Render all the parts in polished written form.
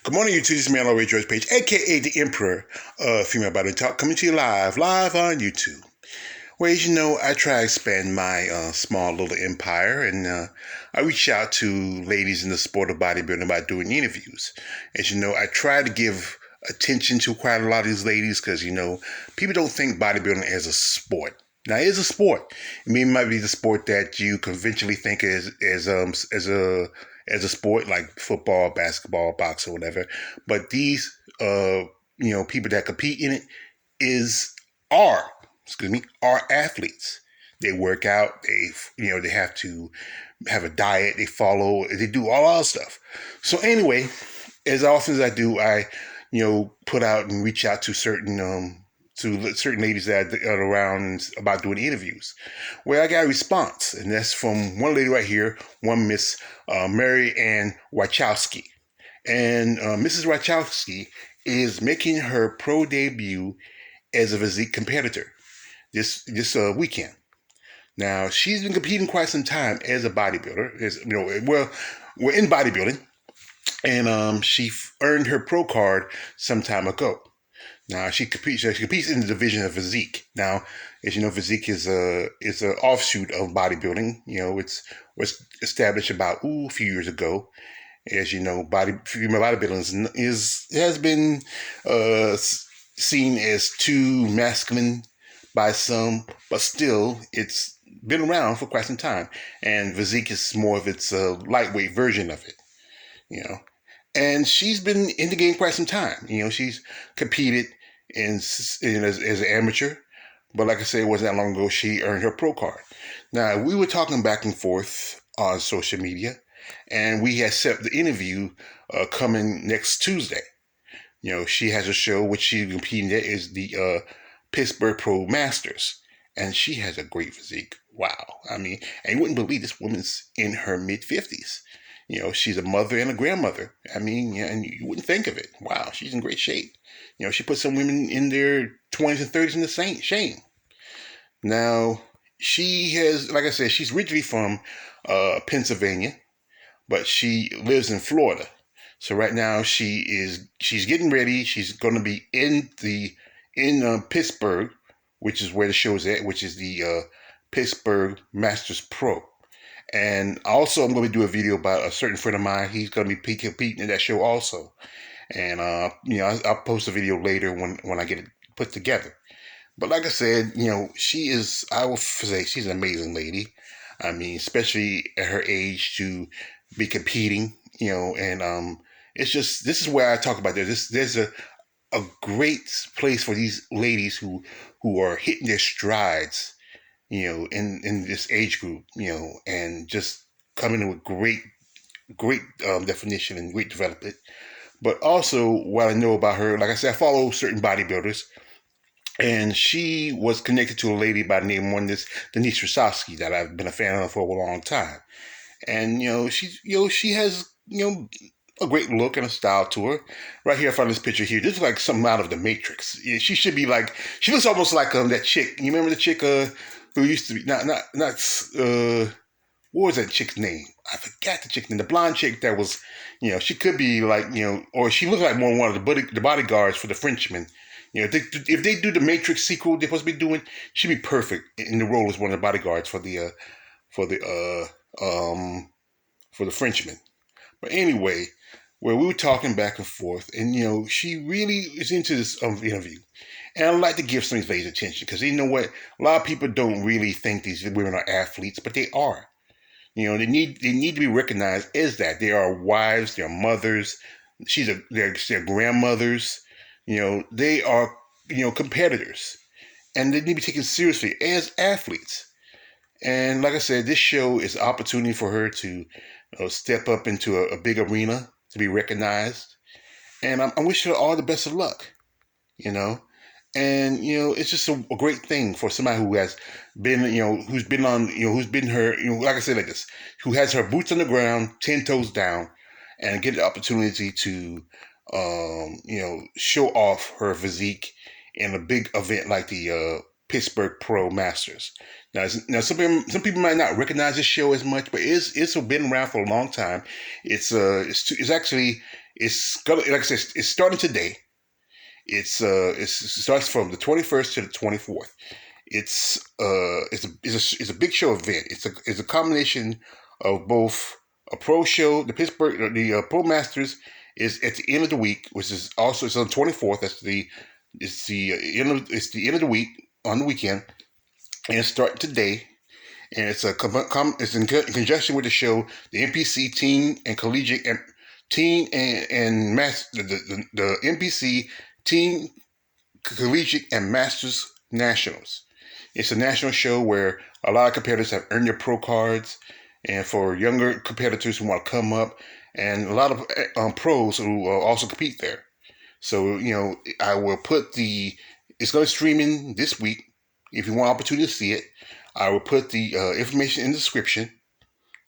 Good morning, YouTube. This is Man Always George Page, aka the Emperor of Female Body Talk, coming to you live on YouTube. Well, as you know, I try to expand my small little empire, and I reach out to ladies in the sport of bodybuilding by doing interviews. As you know, I try to give attention to quite a lot of these ladies because, people don't think bodybuilding as a sport. Now, it is a sport. I mean, it might be the sport that you conventionally think as a sport like football, basketball, boxing, whatever. But these, people that compete in it are are athletes. They work out. They have to have a diet. They follow. They do all that stuff. So anyway, as often as I do, I, put out and reach out to certain ladies that are around about doing interviews. Well, I got a response, and that's from one lady right here, one Miss Mary Ann Wieckowski. And Mrs. Wieckowski is making her pro debut as a physique competitor this weekend. Now, she's been competing quite some time as a bodybuilder. We're in bodybuilding, and she earned her pro card some time ago. Now she competes in the division of Physique. Now, as you know, Physique is an offshoot of bodybuilding. It was established about a few years ago. As you know, female bodybuilding has been seen as too masculine by some, but still it's been around for quite some time. And Physique is more of its lightweight version of it. And she's been in the game quite some time. She's competed as an amateur, but like I said, it wasn't that long ago she earned her pro card. Now, we were talking back and forth on social media, and we had set the interview coming next Tuesday. She has a show which she's competing at is the Pittsburgh Pro Masters, and she has a great physique. Wow. I mean, and you wouldn't believe this woman's in her mid-50s. She's a mother and a grandmother. I mean, and you wouldn't think of it. Wow, she's in great shape. She put some women in their 20s and 30s in the same shame. Now, she has, like I said, she's originally from Pennsylvania, but she lives in Florida. So right now she's getting ready. She's going to be in Pittsburgh, which is where the show's at, which is the Pittsburgh Masters Pro. And also, I'm going to do a video about a certain friend of mine. He's going to be competing in that show also. And, I'll post a video later when I get it put together. But like I said, I will say she's an amazing lady. I mean, especially at her age to be competing, and this is where I talk about this. There's a great place for these ladies who are hitting their strides, in this age group, and just coming in with great definition and great development. But also, what I know about her, like I said, I follow certain bodybuilders, and she was connected to a lady by the name of Denise Wieckowski that I've been a fan of for a long time. And, she has, a great look and a style to her. Right here, I found this picture here. This is like something out of the Matrix. She should be like, she looks almost like that chick. You remember the chick who used to be, what was that chick's name? I forgot the chick's name. The blonde chick that was, she could be like, or she looked like more one of the bodyguards for the Frenchman. If they do the Matrix sequel they're supposed to be doing, she'd be perfect in the role as one of the bodyguards for the Frenchman. But anyway, where we were talking back and forth, and she really is into this interview, and I'd like to give some of these ladies attention because you know what, a lot of people don't really think these women are athletes, but they are. They need to be recognized as that. They are wives, they're mothers, they're grandmothers. They are competitors, and they need to be taken seriously as athletes. And like I said, this show is an opportunity for her to step up into a big arena to be recognized. And I wish her all the best of luck, And, it's just a great thing for somebody who has been, who's been on, who's been her, like I said, like this, who has her boots on the ground, 10 toes down, and get the opportunity to, show off her physique in a big event like the Pittsburgh Pro Masters. Now some people might not recognize this show as much, but it's been around for a long time. It's gonna, like I said, it's starting today. It starts from the 21st to the 24th. It's a big show event. It's a combination of both a pro show. The Pro Masters is at the end of the week, which is also it's on the 24th. It's the end of the week on the weekend, and it's starting today. And it's in conjunction with the show, the NPC Teen and Collegiate and Teen and Mass the NPC Teen Collegiate and Masters Nationals. It's a national show where a lot of competitors have earned their pro cards, and for younger competitors who want to come up, and a lot of pros who also compete there. So, I will it's going to stream in this week. If you want opportunity to see it, I will put the information in the description.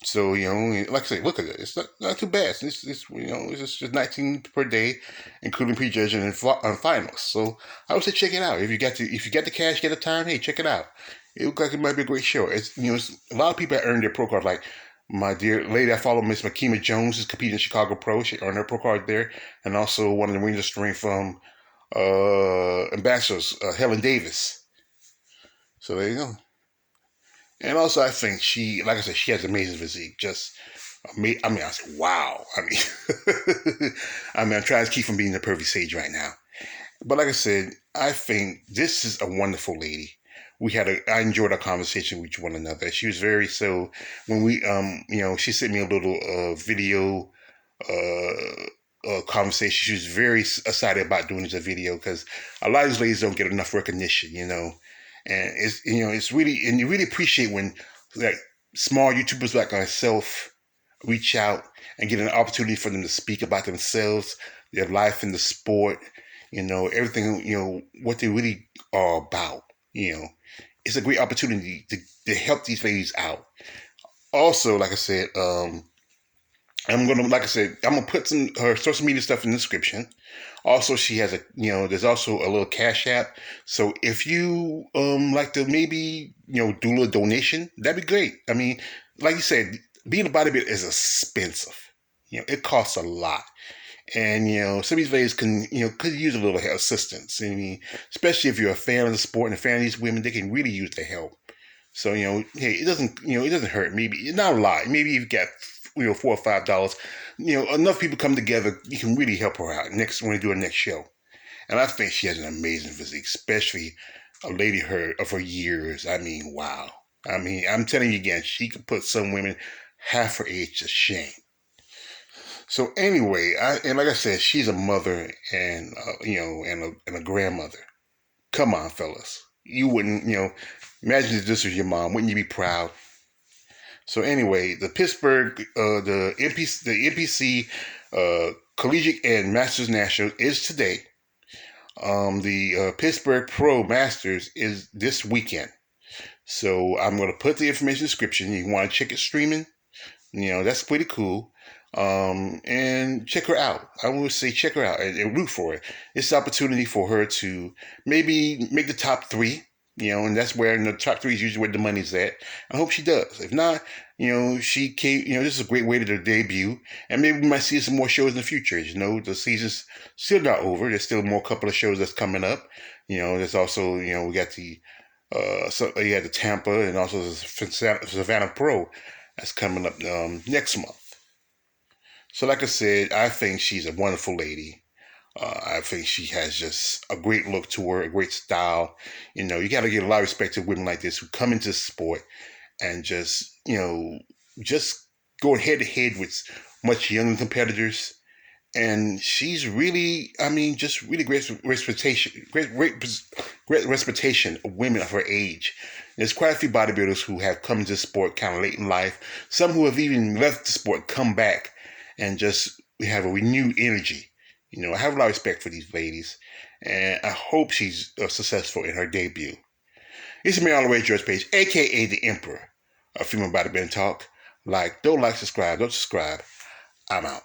So, like I say, look at it. It's not too bad. It's just 19 per day, including prejudging and finals. So I would say check it out. If you got the cash, get the time, hey, check it out. It looks like it might be a great show. It's a lot of people that earned their pro card. Like my dear lady I follow, Miss Makima Jones, is competing in Chicago Pro. She earned her pro card there, and also one of the Rangers string from Ambassadors, Helen Davis. So there you go. And also, I think like I said, she has amazing physique. I said, wow. I'm trying to keep from being the perfect sage right now. But like I said, I think this is a wonderful lady. I enjoyed our conversation with one another. She was when we, she sent me a little video conversation. She was very excited about doing this video because a lot of these ladies don't get enough recognition, And it's really, and you really appreciate when like small YouTubers like myself reach out and get an opportunity for them to speak about themselves, their life in the sport, everything, what they really are about. It's a great opportunity to help these ladies out. Also, like I said, I'm gonna put her social media stuff in the description. Also, she has there's also a little Cash App. So if you like to maybe do a little donation, that'd be great. I mean, like you said, being a bodybuilder is expensive. It costs a lot, and some of these ladies could use a little assistance. I mean, especially if you're a fan of the sport and a fan of these women, they can really use the help. So hey, it doesn't hurt. Maybe not a lot. Maybe you've got $4 or $5, enough people come together, you can really help her out when we do her next show. And I think she has an amazing physique, especially a lady of her years. I mean, wow. I mean, I'm telling you again, she could put some women half her age to shame. So anyway, and like I said, she's a mother and and a grandmother. Come on, fellas. You wouldn't, imagine if this was your mom. Wouldn't you be proud? So anyway, the Pittsburgh, the NPC Collegiate and Masters National is today. The Pittsburgh Pro Masters is this weekend. So I'm going to put the information in the description. You want to check it streaming? That's pretty cool. And check her out. I would say check her out and root for her. It's an opportunity for her to maybe make the top 3. And that's where in the top 3 is usually where the money's at. I hope she does. If not, she came, this is a great way to debut. And maybe we might see some more shows in the future. The season's still not over. There's still a couple of shows that's coming up. There's also, we got the, you had the Tampa and also the Savannah Pro that's coming up next month. So like I said, I think she's a wonderful lady. I think she has just a great look to her, a great style. You got to give a lot of respect to women like this who come into the sport and just go head to head with much younger competitors. And she's really, just really great representation of women of her age. There's quite a few bodybuilders who have come into the sport kind of late in life. Some who have even left the sport, come back, and just have a renewed energy. I have a lot of respect for these ladies, and I hope she's successful in her debut. It's me all the way, George Page, a.k.a. the Emperor of Female Bodybuilding Talk. Don't like, subscribe. I'm out.